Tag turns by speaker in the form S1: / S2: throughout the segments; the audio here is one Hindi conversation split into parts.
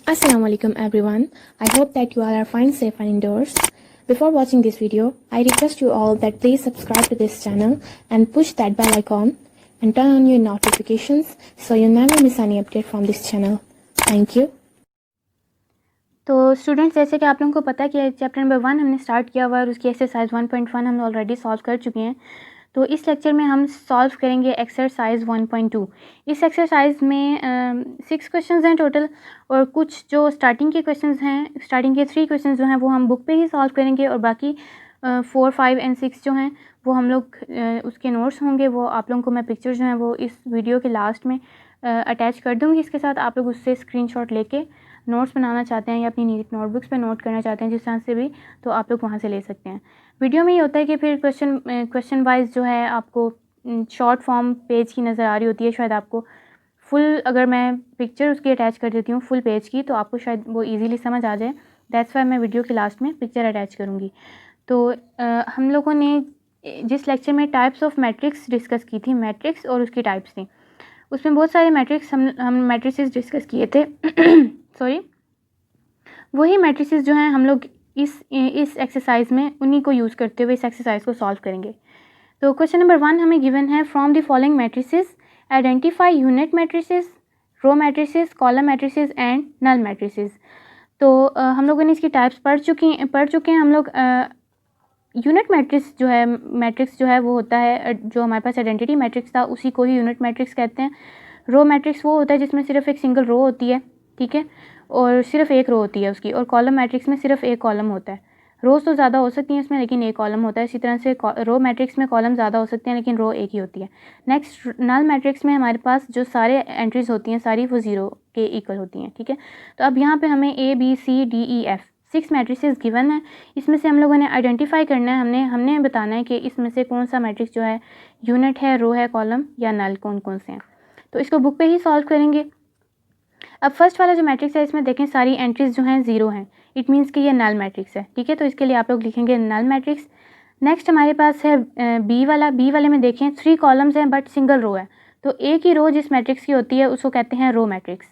S1: Assalamu alaikum everyone. I hope that you all are fine, safe and indoors. Before watching this video, I request you all that please subscribe to this channel and push that bell icon and turn on your notifications so you never miss any update from this channel. Thank you.
S2: तो स्टूडेंट्स, जैसे कि आप लोगों को पता है कि चैप्टर नंबर 1 हमने स्टार्ट किया हुआ है और उसकी एक्सरसाइज 1.1 हम ऑलरेडी सॉल्व कर चुके हैं। तो इस लेक्चर में हम सॉल्व करेंगे एक्सरसाइज 1.2। इस एक्सरसाइज में 6 क्वेश्चंस हैं टोटल, और कुछ जो स्टार्टिंग के क्वेश्चंस हैं, स्टार्टिंग के 3 क्वेश्चंस जो हैं वो हम बुक पे ही सॉल्व करेंगे, और बाकी 4, 5 एंड 6 जो हैं वो हम लोग उसके नोट्स होंगे, वो आप लोगों को मैं पिक्चर जो हैं वो इस वीडियो के लास्ट में अटैच कर दूँगी। इसके साथ आप लोग उससे स्क्रीनशॉट लेके नोट्स बनाना चाहते हैं या अपनी नोटबुक्स पे नोट करना चाहते हैं जिस तरह से भी, तो आप लोग वहाँ से ले सकते हैं। वीडियो में ये होता है कि फिर क्वेश्चन वाइज जो है आपको शॉर्ट फॉर्म पेज की नज़र आ रही होती है, शायद आपको फुल, अगर मैं पिक्चर उसकी अटैच कर देती हूँ फुल पेज की, तो आपको शायद वो इजीली समझ आ जाए। दैट्स वाई मैं वीडियो के लास्ट में पिक्चर अटैच करूँगी। तो हम लोगों ने जिस लेक्चर में टाइप्स ऑफ मैट्रिक्स डिस्कस की थी, मैट्रिक्स और उसकी टाइप्स थी, उसमें बहुत सारे मैट्रिक्स हम मैट्रिसेस डिस्कस किए थे सॉरी, वही मैट्रिसेस जो हैं हम लोग इस एक्सरसाइज में उन्हीं को यूज़ करते हुए इस एक्सरसाइज को सॉल्व करेंगे। तो क्वेश्चन नंबर 1 हमें गिवन है, from the following matrices identify unit matrices, row matrices, column matrices and null matrices. तो हम लोगों ने इसकी टाइप्स पढ़ चुके हैं हम लोग। यूनिट मैट्रिक्स जो है वो होता है, जो हमारे पास आइडेंटिटी मैट्रिक्स था उसी को ही यूनिट मैट्रिक्स कहते हैं। रो मैट्रिक्स वो होता है जिसमें सिर्फ एक सिंगल रो होती है, ठीक है, और सिर्फ एक रो होती है उसकी। और कॉलम मैट्रिक्स में सिर्फ एक कॉलम होता है। रोज़ तो ज़्यादा हो सकती हैं इसमें, लेकिन एक कॉलम होता है। इसी तरह से रो मैट्रिक्स में कॉलम ज़्यादा हो सकते हैं लेकिन रो एक ही होती है। नेक्स्ट, नल मैट्रिक्स में हमारे पास जो सारे एंट्रीज होती हैं सारी वो ज़ीरो के इक्वल होती हैं, ठीक है। तो अब यहाँ पे हमें ABCDEF 6 मैट्रिसेस गिवन है। इसमें से हम लोगों ने आइडेंटिफाई करना है, हमने बताना है कि इसमें से कौन सा मैट्रिक्स जो है यूनिट है, रो है, कॉलम या नल, कौन कौन से हैं। तो इसको बुक पे ही सॉल्व करेंगे। अब फर्स्ट वाला जो मैट्रिक्स है इसमें देखें सारी एंट्रीज जो हैं ज़ीरो हैं, इट मीन्स कि ये नल मैट्रिक्स है, ठीक है। तो इसके लिए आप लोग लिखेंगे नल मैट्रिक्स। नेक्स्ट हमारे पास है बी वाले में देखें 3 कॉलम्स हैं बट सिंगल रो है, तो एक ही रो जिस मैट्रिक्स की होती है उसको कहते हैं रो मैट्रिक्स।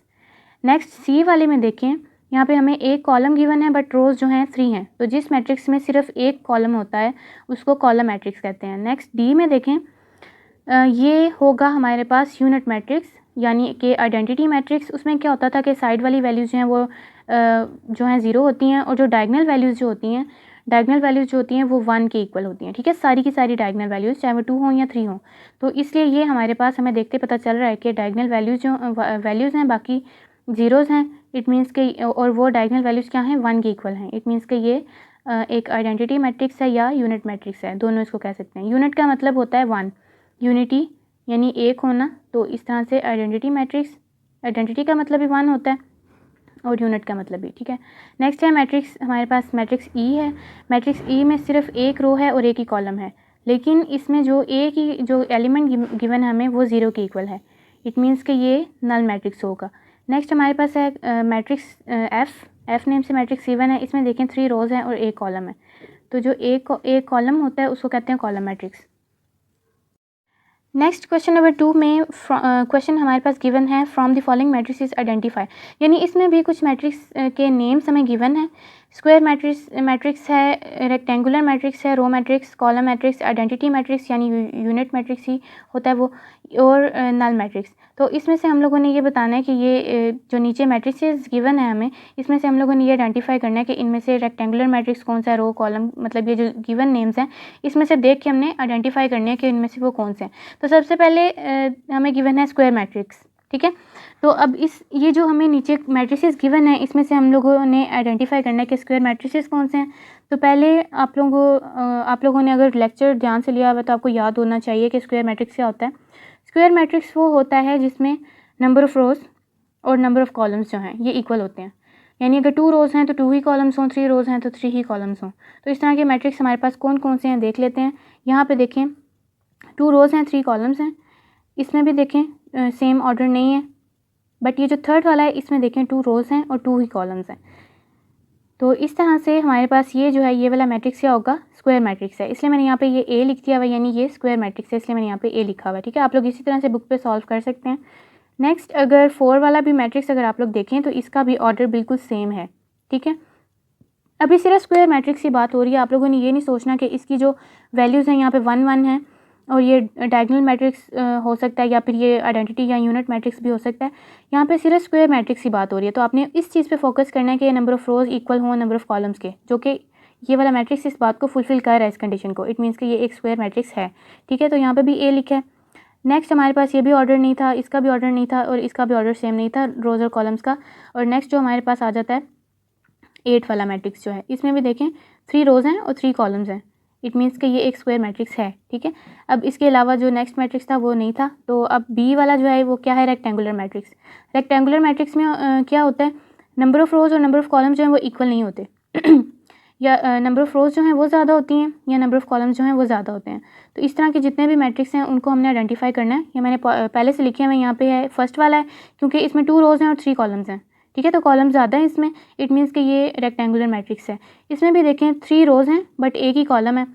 S2: नेक्स्ट सी वाले में देखें, यहाँ पे हमें एक कॉलम गिवन है बट रोज़ जो हैं 3 हैं, तो जिस मैट्रिक्स में सिर्फ एक कॉलम होता है उसको कॉलम मैट्रिक्स कहते हैं। नेक्स्ट डी में देखें, ये होगा हमारे पास यूनिट मैट्रिक्स यानी कि आइडेंटिटी मैट्रिक्स। उसमें क्या होता था कि साइड वाली वैल्यूज़ जो हैं वो जो हैं ज़ीरो होती हैं, और जो डायगनल वैल्यूज़ जो होती हैं वो 1 के इक्वल होती हैं, ठीक है। सारी की सारी डायगनल वैल्यूज़ चाहे वो 2 हों या 3 हों। तो इसलिए ये हमारे पास हमें देखते पता चल रहा है कि डायगनल वैल्यूज़ हैं बाकी ज़ीरोज़ हैं, इट मीन्स कि, और वो डायगनल वैल्यूज़ क्या हैं, 1 के इक्वल हैं। इट मीन्स कि ये एक आइडेंटिटी मैट्रिक्स है या यूनिट मैट्रिक्स है, दोनों इसको कह सकते हैं। यूनिट का मतलब होता है 1, यूनिटी यानी एक होना, तो इस तरह से आइडेंटिटी का मतलब भी 1 होता है और यूनिट का मतलब भी, ठीक है। नेक्स्ट है मैट्रिक्स, हमारे पास मैट्रिक्स ई है। मैट्रिक्स ई में सिर्फ एक रो है और एक ही कॉलम है, लेकिन इसमें जो एलिमेंट गिवन है हमें वो 0 के इक्वल है, इट मीन्स कि ये नल मैट्रिक्स होगा। नेक्स्ट हमारे पास है मैट्रिक्स एफ नेम से मैट्रिक्स C1 है। इसमें देखें 3 रोज़ हैं और एक कॉलम है, तो जो एक कॉलम होता है उसको कहते हैं column matrix. Next question number 2 में क्वेश्चन हमारे पास गिवन है, from the following matrices identify, यानी इसमें भी कुछ मैट्रिक्स के नेम्स हमें गिवन है। स्क्वायर मैट्रिक्स है, रेक्टेंगुलर मैट्रिक्स है, row matrix, column matrix, identity matrix यानी यूनिट मैट्रिक्स ही होता है वो, और नल मैट्रिक्स। तो इसमें से हम लोगों ने ये बताना है कि ये जो नीचे मैट्रिसेस गिवन है हमें, इसमें से हम लोगों ने ये आइडेंटिफाई करना है कि इनमें से रेक्टेंगुलर मैट्रिक्स कौन सा है, रो, कॉलम, मतलब ये जो गिवन नेम्स हैं इसमें से देख के हमने आइडेंटिफाई करना है कि इनमें से वो कौन से हैं। तो सबसे पहले हमें गिवन है स्क्वायर मैट्रिक्स, ठीक है। तो अब ये जो हमें नीचे मैट्रिसेस गिवन है इसमें से हम लोगों ने आइडेंटिफाई करना है कि स्क्वायर मैट्रिसेस कौन से हैं। तो पहले आप लोगों ने अगर लेक्चर ध्यान से लिया हुआ तो आपको याद होना चाहिए कि स्क्वायर मैट्रिक्स क्या होता है। स्क्वायर मैट्रिक्स वो होता है जिसमें नंबर ऑफ़ रोज़ और नंबर ऑफ़ कॉलम्स जो हैं ये इक्वल होते हैं, यानी अगर 2 रोज़ हैं तो 2 ही कॉलम्स हों, 3 रोज़ हैं तो 3 ही कॉलम्स हों। तो इस तरह के मैट्रिक्स हमारे पास कौन कौन से हैं देख लेते हैं। यहाँ पे देखें 2 रोज़ हैं, 3 कॉलम्स हैं। इसमें भी देखें सेम ऑर्डर नहीं है, बट ये जो थर्ड वाला है इसमें देखें 2 रोज़ हैं और 2 ही कॉलम्स हैं। तो इस तरह से हमारे पास ये जो है ये वाला मैट्रिक्स क्या होगा, स्क्वायर मैट्रिक्स है। इसलिए मैंने यहाँ पे ये A लिख दिया हुआ है, यानी ये स्क्वायर मैट्रिक्स है, इसलिए मैंने यहाँ पे A लिखा हुआ है, ठीक है। आप लोग इसी तरह से बुक पे सॉल्व कर सकते हैं। नेक्स्ट अगर 4 वाला भी मैट्रिक्स अगर आप लोग देखें तो इसका भी ऑर्डर बिल्कुल सेम है, ठीक है। अभी सिर्फ स्क्वायर मैट्रिक्स की बात हो रही है, आप लोगों ने ये नहीं सोचना कि इसकी जो वैल्यूज़ हैं यहाँ पे 1 1 है और ये डायगोनल मैट्रिक्स हो सकता है या फिर ये आइडेंटिटी या यूनिट मैट्रिक्स भी हो सकता है। यहाँ पे सिर्फ स्क्वायर मैट्रिक्स की बात हो रही है, तो आपने इस चीज़ पे फोकस करना है कि नंबर ऑफ़ रोज़ इक्वल हो नंबर ऑफ़ कॉलम्स के, जो कि ये वाला मैट्रिक्स इस बात को फुलफिल कर रहा है, इस कंडीशन को। इट मीन्स कि ये एक स्क्वायर मैट्रिक्स है, ठीक है। तो यहाँ पर भी ए लिखा है। नेक्स्ट हमारे पास ये भी ऑर्डर नहीं था, इसका भी ऑर्डर नहीं था और इसका भी ऑर्डर सेम नहीं था रोज़ और कॉलम्स का। और नेक्स्ट जो हमारे पास आ जाता है 8 वाला मैट्रिक्स जो है, इसमें भी देखें 3 रोज़ हैं और 3 कॉलम्स हैं। इट मीन्स कि ये एक स्क्वायर मैट्रिक्स है, ठीक है। अब इसके अलावा जो नेक्स्ट मैट्रिक्स था वो नहीं था, तो अब बी वाला जो है वो क्या है, रेक्टेंगुलर मैट्रिक्स। रेक्टेंगुलर मैट्रिक्स में क्या होता है, नंबर ऑफ़ रोज़ और नंबर ऑफ़ कॉलम्स जो हैं वो इक्वल नहीं होते या नंबर ऑफ़ रोज़ जो हैं वो ज़्यादा होती हैं या नंबर ऑफ़ कॉलम्स जो हैं वो ज़्यादा होते हैं। तो इस तरह के जितने भी मैट्रिक्स हैं उनको हमने आइडेंटिफाई करना है। ये मैंने पहले से लिखे हुए यहाँ पे है, फर्स्ट वाला है क्योंकि इसमें 2 रोज़ हैं और 3 कॉलम्स हैं, ठीक है। तो कॉलम ज़्यादा है इसमें, इट मीन्स कि ये रेक्टेंगुलर मैट्रिक्स है। इसमें भी देखें 3 रोज़ हैं बट एक ही कॉलम है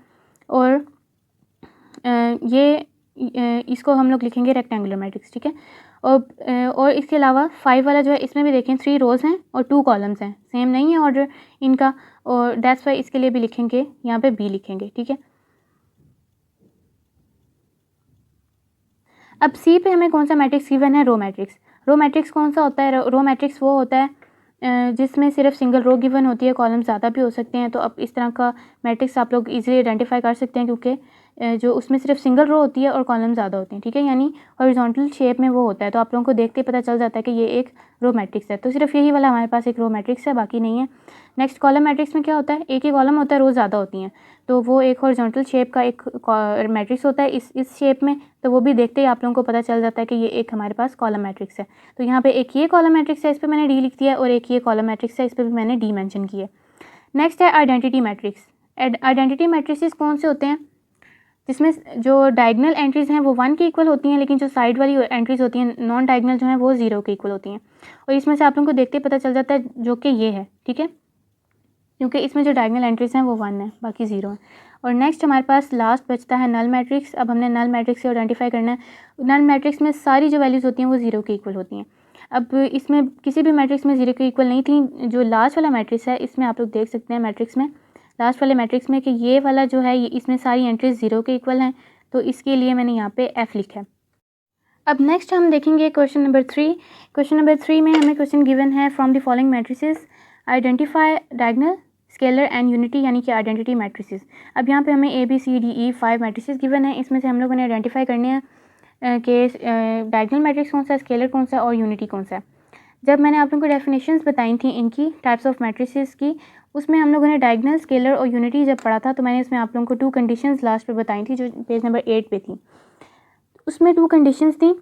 S2: और इसको हम लोग लिखेंगे रेक्टेंगुलर मैट्रिक्स, ठीक है। और इसके अलावा 5 वाला जो है इसमें भी देखें 3 रोज़ हैं और 2 कॉलम्स हैं, सेम नहीं है ऑर्डर इनका, और दैट्स वाई इसके लिए भी लिखेंगे यहाँ पे बी लिखेंगे, ठीक है। अब सी पे हमें कौन सा मैट्रिक्स गिवन है, रो मैट्रिक्स। रो मैट्रिक्स कौन सा होता है, रो मैट्रिक्स वो होता है जिसमें सिर्फ सिंगल रो गिवन होती है, कॉलम ज़्यादा भी हो सकते हैं। तो अब इस तरह का मैट्रिक्स आप लोग इजीली आइडेंटिफाई कर सकते हैं क्योंकि जो उसमें सिर्फ सिंगल रो होती है और कॉलम ज़्यादा होते हैं, ठीक है, यानी हॉरिजॉन्टल शेप में वो होता है। तो आप लोगों को देखते ही पता चल जाता है कि ये एक रो मैट्रिक्स है। तो सिर्फ यही वाला हमारे पास एक रो मैट्रिक्स है, बाकी नहीं है। नेक्स्ट कॉलम मैट्रिक्स में क्या होता है, एक ही कॉलम होता है, रो ज़्यादा होती हैं, तो वो एक हॉरिजॉन्टल शेप का एक मैट्रिक्स होता है इस शेप में। तो वो भी देखते ही आप लोगों को पता चल जाता है कि ये एक हमारे पास कॉलम मैट्रिक्स है। तो यहाँ पे एक ये कॉलम मैट्रिक्स है, इस पर मैंने डी लिख दिया, और एक ये कॉलम मैट्रिक्स है, इस पर भी मैंने डी मेंशन किया। नेक्स्ट है आइडेंटिटी मैट्रिक्स। आइडेंटिटी मैट्रिक्स कौन से होते हैं, जिसमें जो डायगनल एंट्रीज़ हैं वो 1 के इक्वल होती हैं, लेकिन जो साइड वाली एंट्रीज़ होती हैं नॉन डायगनल जो हैं वो 0 के इक्वल होती हैं। और इसमें से आप लोगों को देखते ही पता चल जाता है जो कि ये है, ठीक है, क्योंकि इसमें जो डायगनल एंट्रीज़ हैं वो 1 है, बाकी 0 है। और नेक्स्ट हमारे पास लास्ट बचता है नल मैट्रिक्स। अब हमने नल मैट्रिक्स से आइडेंटिफाई करना है। नल मैट्रिक्स में सारी जो वैल्यूज़ होती हैं वो 0 के इक्वल होती हैं। अब इसमें किसी भी मैट्रिक्स में 0 के इक्वल नहीं थी। जो लास्ट वाला मैट्रिक्स है इसमें आप लोग देख सकते हैं, मैट्रिक्स में लास्ट वाले मैट्रिक्स में कि ये वाला जो है ये इसमें सारी एंट्रीज 0 के इक्वल हैं, तो इसके लिए मैंने यहाँ पे F लिखा है। अब नेक्स्ट हम देखेंगे क्वेश्चन नंबर 3। क्वेश्चन नंबर 3 में हमें क्वेश्चन गिवन है from the following matrices identify diagonal scalar and unity, यानी कि आइडेंटिटी मैट्रिसेस। अब यहाँ पे हमें ABCDE 5 मैट्रिसेस गिवन है, इसमें से हम लोगों ने आइडेंटिफाई करने हैं कि डायगनल मैट्रिक्स कौन सा है, स्केलर कौन सा है और यूनिटी कौन सा है। जब मैंने आप लोगों को डेफिनेशंस बताई थी इनकी टाइप्स ऑफ मैट्रिसेस की, उसमें हम लोगों ने डायगनल स्केलर और यूनिटी जब पढ़ा था तो मैंने इसमें आप लोगों को 2 कंडीशंस लास्ट पे बताई थी जो पेज नंबर 8 पे थी। उसमें 2 कंडीशंस थी।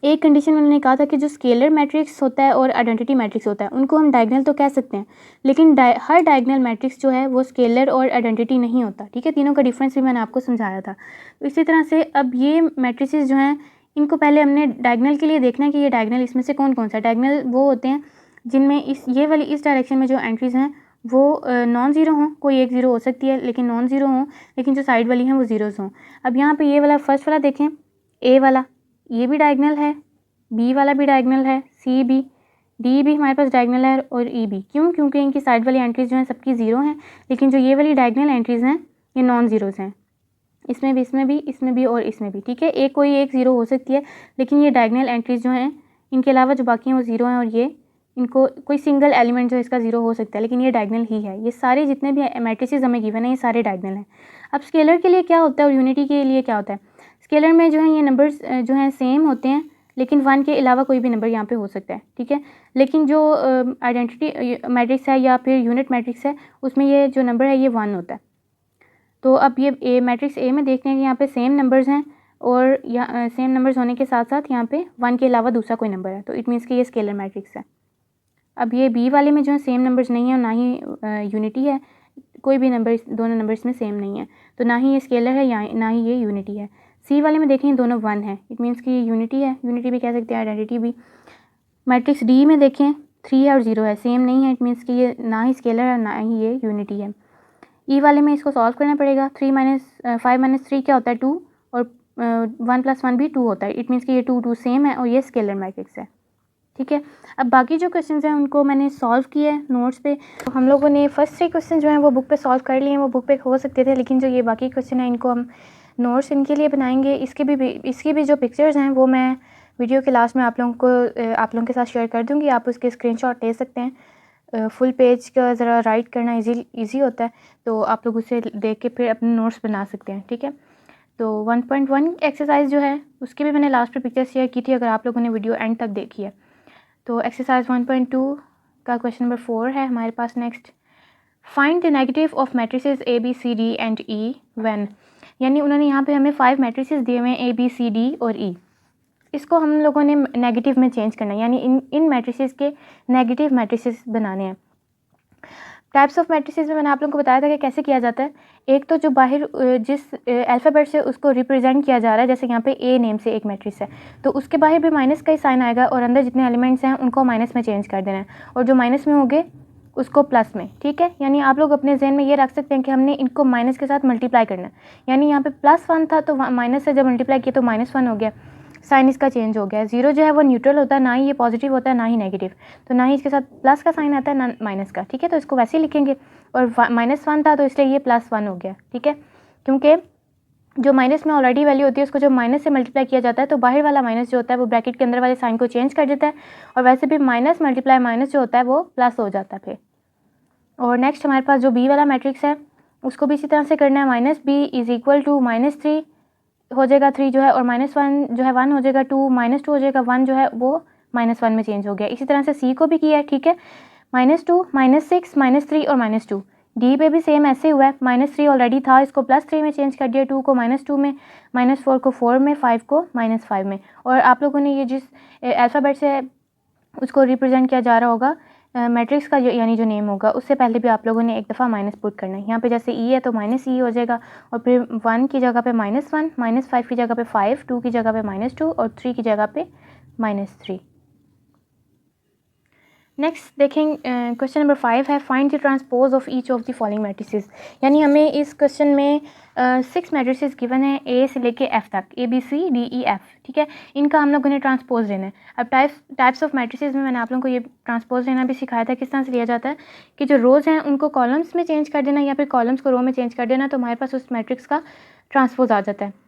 S2: एक कंडीशन मैंने कहा था कि जो स्केलर मैट्रिक्स होता है और आइडेंटिटी मैट्रिक्स होता है उनको हम डायगनल तो कह सकते हैं, लेकिन हर डायगनल मैट्रिक्स जो है वो स्केलर और आइडेंटिटी नहीं होता, ठीक है। तीनों का डिफरेंस भी मैंने आपको समझाया था। तो इसी तरह से अब ये मैट्रिसेस जो हैं इनको पहले हमने डायगनल के लिए देखना है कि ये डायगनल इसमें से कौन कौन सा। डायगनल वो होते हैं जिनमें ये वाली इस डायरेक्शन में जो एंट्रीज़ हैं वो नॉन ज़ीरो हों, कोई एक ज़ीरो हो सकती है लेकिन नॉन ज़ीरो हों, लेकिन जो साइड वाली हैं वो ज़ीरोज़ हों। अब यहाँ पे ये वाला फर्स्ट वाला देखें, ए वाला, ये भी डायगनल है, बी वाला भी डायगनल है, सी भी, डी भी हमारे पास डायगनल है और ई भी। क्यों? क्योंकि इनकी साइड वाली एंट्रीज़ जो हैं सबकी ज़ीरो हैं, लेकिन जो ये वाली डायगनल एंट्रीज़ हैं ये नॉन ज़ीरोज़ हैं। इसमें भी, इसमें भी, इसमें भी और इसमें भी, ठीक है। एक कोई एक ज़ीरो हो सकती है, लेकिन ये डायगनल एंट्रीज़ जो हैं इनके अलावा जो बाकी हैं वो ज़ीरो हैं, और ये इनको कोई सिंगल एलिमेंट जो इसका ज़ीरो हो सकता है, लेकिन ये डायगनल ही है। ये सारे जितने भी मैट्रिसेस हमें गिवन है ये सारे डायगनल हैं। अब स्केलर के लिए क्या होता है और यूनिटी के लिए क्या होता है। स्केलर में जो है ये नंबर्स जो हैं सेम होते हैं, लेकिन 1 के अलावा कोई भी नंबर यहाँ पे हो सकता है, ठीक है। लेकिन जो आइडेंटिटी मैट्रिक्स है या फिर यूनिट मैट्रिक्स है उसमें ये जो नंबर है ये 1 होता है। तो अब ये मैट्रिक्स ए में देखते हैं कि यहाँ पे सेम नंबर्स हैं, और यहाँ सेम नंबर्स होने के साथ साथ यहाँ पे 1 के अलावा दूसरा कोई नंबर है, तो इट मीन्स कि ये स्केलर मैट्रिक्स है। अब ये बी वाले में जो है सेम नंबर्स नहीं है और ना ही यूनिटी है, कोई भी नंबर दोनों नंबर्स में सेम नहीं है, तो ना ही ये स्केलर है या ना ही ये यूनिटी है। सी वाले में देखें दोनों 1 है, इट मीन्स कि ये यूनिटी है, यूनिटी भी कह सकते हैं, आइडेंटिटी भी। मैट्रिक्स डी में देखें 3 है और 0 है, सेम नहीं है, इट मीन्स कि ये ना ही स्केलर है ना ही ये यूनिटी है। ई वाले में इसको सॉल्व करना पड़ेगा। 5 - 3 क्या होता है 2, और 1 + 1 भी 2 होता है। इट मीन्स कि ये 2 2 सेम है और ये स्केलर मैट्रिक्स है, ठीक है। अब बाकी जो क्वेश्चंस हैं उनको मैंने सॉल्व किए हैं नोट्स पे। तो हम लोगों ने फर्स्ट 3 क्वेश्चन जो हैं वो बुक पे सॉल्व कर लिए हैं, वो बुक पे हो सकते थे, लेकिन जो ये बाकी क्वेश्चन हैं इनको हम नोट्स इनके लिए बनाएंगे। इसकी भी जो पिक्चर्स हैं वो मैं वीडियो के लास्ट में आप लोगों के साथ शेयर कर दूँगी। आप उसके स्क्रीनशॉट ले सकते हैं। फुल पेज का ज़रा राइट करना ईजी होता है, तो आप लोग उसे देख के फिर अपने नोट्स बना सकते हैं, ठीक है। तो 1.1 एक्सरसाइज जो है उसकी भी मैंने लास्ट पे पिक्चर शेयर की थी, अगर आप लोगों ने वीडियो एंड तक देखी है। तो एक्सरसाइज 1.2 का क्वेश्चन नंबर 4 है हमारे पास next. Find the negative of matrices A B C D and E when, यानी उन्होंने यहाँ पे हमें 5 मैट्रिसेस दिए हुए हैं ए बी सी डी और ई। इसको हम लोगों ने नेगेटिव में चेंज करना है, यानी इन मैट्रिसेस के नेगेटिव मैट्रिसेस बनाने हैं। टाइप्स ऑफ मैट्रिसेस में मैंने आप लोगों को बताया था कि कैसे किया जाता है। एक तो जो बाहर जिस अल्फ़ाबेट से उसको रिप्रेजेंट किया जा रहा है, जैसे यहाँ पे ए नेम से एक मैट्रिक्स है, तो उसके बाहर भी माइनस का ही साइन आएगा और अंदर जितने एलिमेंट्स हैं उनको माइनस में चेंज कर देना है, और जो माइनस में होंगे उसको प्लस में, ठीक है। यानी आप लोग अपने जहन में ये रख सकते हैं कि हमने इनको माइनस के साथ मल्टीप्लाई करना है। यानी यहाँ पे +1 था तो माइनस से जब मल्टीप्लाई किया तो -1 हो गया, साइन इसका चेंज हो गया। 0 जो है वो न्यूट्रल होता है, ना ही ये पॉजिटिव होता है ना ही नेगेटिव, तो ना ही इसके साथ प्लस का साइन आता है ना माइनस का, ठीक है। तो इसको वैसे ही लिखेंगे, और -1 था तो इसलिए ये +1 हो गया, ठीक है। क्योंकि जो माइनस में ऑलरेडी वैल्यू होती है उसको जब माइनस से मल्टीप्लाई किया जाता है तो बाहर वाला माइनस जो होता है वो ब्रैकेट के अंदर वाले साइन को चेंज कर देता है, और वैसे भी माइनस मल्टीप्लाई माइनस जो होता है वो प्लस हो जाता है फिर। और नेक्स्ट हमारे पास जो बी वाला मैट्रिक्स है उसको भी इसी तरह से करना है। -b = -3 हो जाएगा, 3 जो है, और -1 जो है 1 हो जाएगा, 2 -2 हो जाएगा, 1 जो है वो -1 में चेंज हो गया। इसी तरह से सी को भी किया है, ठीक है। -2 -6 -3 और -2। डी पे भी सेम ऐसे हुआ है, -3 ऑलरेडी था, इसको +3 में चेंज कर दिया, 2 को -2 में, -4 को 4 में, 5 को -5 में। और आप लोगों ने ये जिस अल्फ़ाबेट से उसको रिप्रेजेंट किया जा रहा होगा मैट्रिक्स का यानी जो नेम होगा, उससे पहले भी आप लोगों ने एक दफ़ा माइनस पुट करना है। यहाँ पे जैसे ई है तो -e हो जाएगा, और फिर 1 की जगह पे -1, -5 की जगह पे 5, 2 की जगह पे -2 और 3 की जगह पे -3। नेक्स्ट देखें, क्वेश्चन नंबर 5 है find the transpose of each of the following matrices. यानी हमें इस क्वेश्चन में 6 मैट्रिसेस गिवन है ए से लेके एफ तक, ABCDEF, ठीक है। इनका हम लोगों ने ट्रांसपोज लेना है। अब टाइप्स ऑफ मैट्रिसेस में मैंने आप लोगों को ये ट्रांसपोज लेना भी सिखाया था, किस तरह से लिया जाता है कि जो रोज़ हैं उनको कॉलम्स में चेंज कर देना, या फिर कॉलम्स को रो में चेंज कर देना, तो हमारे पास उस मैट्रिक्स का ट्रांसपोज आ जाता है।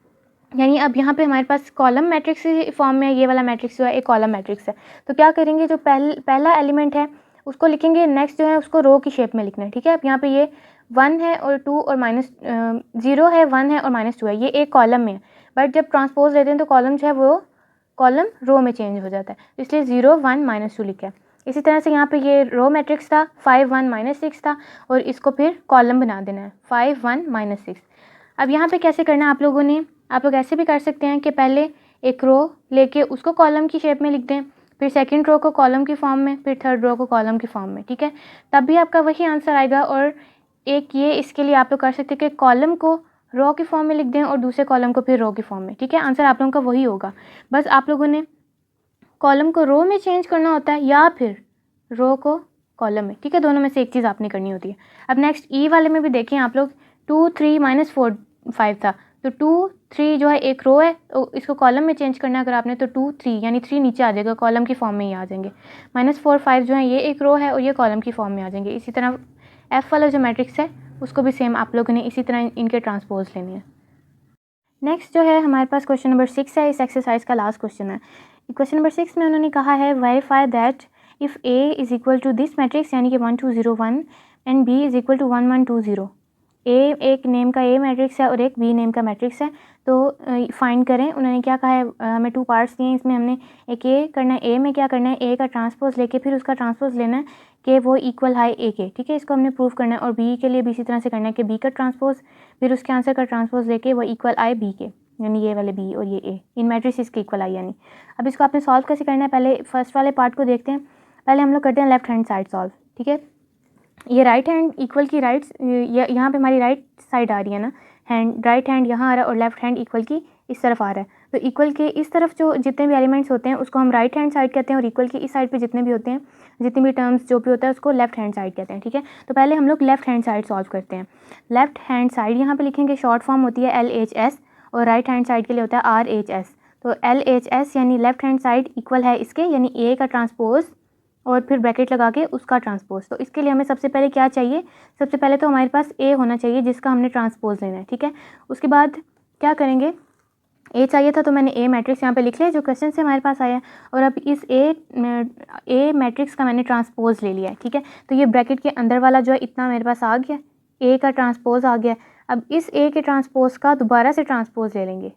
S2: यानी अब यहाँ पे हमारे पास कॉलम मैट्रिक्स फॉर्म में ये वाला मैट्रिक्स जो है एक कॉलम मैट्रिक्स है, तो क्या करेंगे, जो पहला एलिमेंट है उसको लिखेंगे, नेक्स्ट जो है उसको रो की शेप में लिखना है, ठीक है। अब यहाँ पे ये 1 है और 2 और -0 है, 1 है और -2 है, ये एक कॉलम में है। बट जब ट्रांसपोज लेते हैं तो कॉलम जो है वो कॉलम रो में चेंज हो जाता है, इसलिए 0 1 -2 लिखा है। इसी तरह से यहाँ पे ये रो मैट्रिक्स था, 5 1 -6 था, और इसको फिर कॉलम बना देना है, 5 1 -6। अब यहाँ पे कैसे करना है आप लोगों ने, आप लोग ऐसे भी कर सकते हैं कि पहले एक रो लेके उसको कॉलम की शेप में लिख दें, फिर सेकंड रो को कॉलम की फॉर्म में, फिर थर्ड रो को कॉलम की फॉर्म में, ठीक है। तब भी आपका वही आंसर आएगा। और एक ये इसके लिए आप लोग कर सकते हैं कि कॉलम को रो की फॉर्म में लिख दें और दूसरे कॉलम को फिर रो की फॉर्म में, ठीक है। आंसर आप लोगों का वही होगा, बस आप लोगों ने कॉलम को रो में चेंज करना होता है या फिर रो को कॉलम में, ठीक है। दोनों में से एक चीज़ आपने करनी होती है। अब नेक्स्ट ई वाले में भी देखें आप लोग, 2 3 -4 5 था, तो 2 3 जो है एक रो है, तो इसको कॉलम में चेंज करना है अगर आपने, तो 2 3 यानी 3 नीचे आ जाएगा, कॉलम की फॉर्म में ही आ जाएंगे। -4 5 जो है ये एक रो है और ये कॉलम की फॉर्म में आ जाएंगे। इसी तरह एफ वाला जो मैट्रिक्स है उसको भी सेम आप लोगों ने इसी तरह इनके ट्रांसपोज लेने हैं। नेक्स्ट जो है हमारे पास क्वेश्चन नंबर 6 है, इस एक्सरसाइज का लास्ट क्वेश्चन है। क्वेश्चन नंबर 6 में उन्होंने कहा है verify that if A is equal to this matrix, यानी कि 1 2 0 1 and B is equal to 1 1 2 0। A एक नेम का ए मैट्रिक्स है और एक बी नेम का मैट्रिक्स है, तो फाइंड करें। उन्होंने क्या कहा है, हमें 2 पार्ट्स दिए हैं, इसमें हमने एक ए करना है, ए में क्या करना है, ए का ट्रांसपोज लेके फिर उसका ट्रांसपोज लेना है कि वो इक्वल है ए के, ठीक है। इसको हमने प्रूव करना है। और बी के लिए भी इसी तरह से करना है कि बी का ट्रांसपोज फिर उसके आंसर का ट्रांसपोज लेके वो इक्वल आए बी के, यानी ये वाले बी और ये ए, इन मैट्रिक्स इसके इक्वल आई यानी। अब इसको आपने सॉल्व कैसे करना है, पहले फर्स्ट वाले पार्ट को देखते हैं। पहले हम लोग करते हैं लेफ्ट हैंड साइड सॉल्व, ठीक है। ये राइट हैंड इक्वल की राइट, यहाँ पे हमारी राइट साइड आ रही है ना, राइट हैंड यहाँ आ रहा है और लेफ्ट हैंड इक्वल की इस तरफ आ रहा है। तो इक्वल के इस तरफ जो जितने भी एलिमेंट्स होते हैं उसको हम राइट हैंड साइड कहते हैं, और इक्वल की इस साइड पे जितने भी होते हैं, जितनी भी टर्म्स जो भी होता है उसको लेफ्ट हैंड साइड कहते हैं, ठीक है। तो पहले हम लोग लेफ्ट हैंड साइड सॉल्व करते हैं। लेफ्ट हैंड साइड यहाँ पे लिखेंगे, शॉर्ट फॉर्म होती है LHS, और राइट हैंड साइड के लिए होता है RHS। तो LHS यानी लेफ़्ट हैंड साइड इक्वल है इसके, यानी A का ट्रांसपोज और फिर ब्रैकेट लगा के उसका ट्रांसपोज। तो इसके लिए हमें सबसे पहले क्या चाहिए, सबसे पहले तो हमारे पास A होना चाहिए जिसका हमने ट्रांसपोज लेना है, ठीक है। उसके बाद क्या करेंगे, A चाहिए था तो मैंने A मैट्रिक्स यहाँ पे लिख लिया जो क्वेश्चन से हमारे पास आया, और अब इस A मैट्रिक्स का मैंने ट्रांसपोज ले लिया है, ठीक है। तो ये ब्रैकेट के अंदर वाला जो है इतना मेरे पास आ गया, A का ट्रांसपोज आ गया। अब इस A के ट्रांसपोज का दोबारा से ट्रांसपोज ले लेंगे,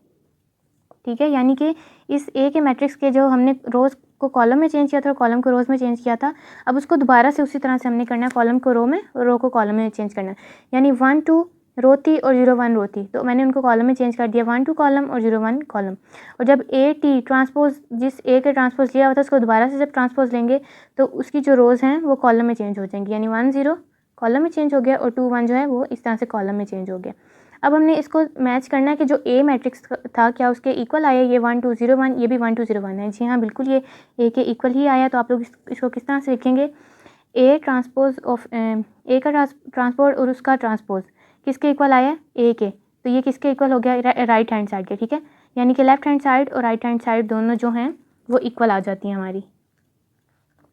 S2: ठीक है। यानी कि इस A के मैट्रिक्स के जो हमने रोज़ को कॉलम में चेंज किया था और कॉलम को रोज़ में चेंज किया था, अब उसको दोबारा से उसी तरह से हमने करना है, कॉलम को रो में और रो को कॉलम में चेंज करना है। यानी 1 2 रो थी और 0 1 रो थी, तो मैंने उनको कॉलम में चेंज कर दिया, 1 2 कॉलम और 0 1 कॉलम। और जब AT ट्रांसपोज जिस A के ट्रांसपोज लिया हुआ था उसको दोबारा से जब ट्रांसपोज लेंगे तो उसकी जो रोज़ हैं वो कॉलम में चेंज हो जाएंगी, यानी 1 0 कॉलम में चेंज हो गया और 2 1 जो है वो इस तरह से कॉलम में चेंज हो गया। अब हमने इसको मैच करना है कि जो A मैट्रिक्स था क्या उसके इक्वल आया, ये 1 2 0 1, ये भी 1 2 0 1 है। जी हाँ, बिल्कुल ये A के इक्वल ही आया। तो आप लोग इसको किस तरह से लिखेंगे, A ट्रांसपोज ऑफ A का ट्रांसपोज और उसका ट्रांसपोज किसके इक्वल आया, A के। तो ये किसके इक्वल हो गया, राइट हैंड साइड के, ठीक है। यानी कि लेफ्ट हैंड साइड और राइट हैंड साइड दोनों जो हैं वो इक्वल आ जाती हैं हमारी।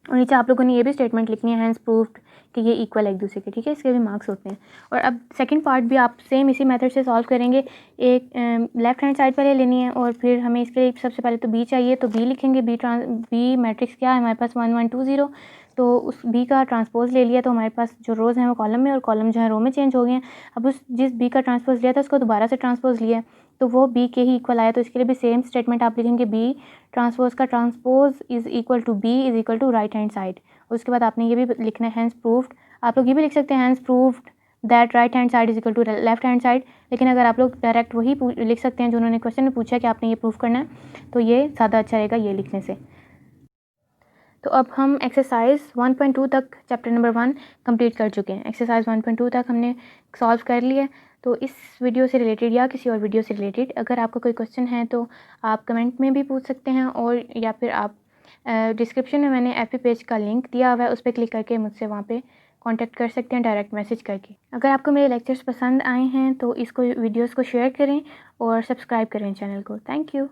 S2: और नीचे आप लोगों ने ये भी स्टेटमेंट लिखनी है, हैंस प्रूव्ड कि ये इक्वल है एक दूसरे के, ठीक है। इसके भी मार्क्स होते हैं। और अब सेकंड पार्ट भी आप सेम इसी मेथड से सॉल्व करेंगे। एक लेफ्ट हैंड साइड पहले लेनी है और फिर हमें इसके लिए सबसे पहले तो B चाहिए, तो B लिखेंगे। B मैट्रिक्स क्या है हमारे पास, 1 1 2 0। तो उस B का ट्रांसपोज ले लिया तो हमारे पास जो रोज़ हैं वो कॉलम में और कॉलम जो है रो में चेंज हो गए हैं। अब उस जिस B का ट्रांसपोज लिया था उसको दोबारा से ट्रांसपोज लिया तो वो B के ही इक्वल आया। तो इसके लिए भी सेम स्टेटमेंट आप लिखेंगे, B ट्रांसपोज का transpose is equal to B is equal to right hand side. उसके बाद आपने ये भी लिखना है, हैंस प्रूव्ड। आप लोग ये भी लिख सकते हैं, hence proved that right hand side is equal to left hand side. लेकिन अगर आप लोग डायरेक्ट वही लिख सकते हैं जो उन्होंने क्वेश्चन में पूछा कि आपने ये प्रूव करना है, तो ये ज़्यादा अच्छा रहेगा ये लिखने से। तो अब हम एक्सरसाइज 1.2 तक चैप्टर नंबर 1 कंप्लीट कर चुके हैं। एक्सरसाइज 1.2 तक हमने सॉल्व कर लिया। तो इस वीडियो से रिलेटेड या किसी और वीडियो से रिलेटेड अगर आपका कोई क्वेश्चन है तो आप कमेंट में भी पूछ सकते हैं, और या फिर आप डिस्क्रिप्शन में मैंने FB पेज का लिंक दिया हुआ है, उस पर क्लिक करके मुझसे वहाँ पे कांटेक्ट कर सकते हैं डायरेक्ट मैसेज करके। अगर आपको मेरे लेक्चर्स पसंद आए हैं तो इसको वीडियोस को शेयर करें और सब्सक्राइब करें चैनल को। Thank you.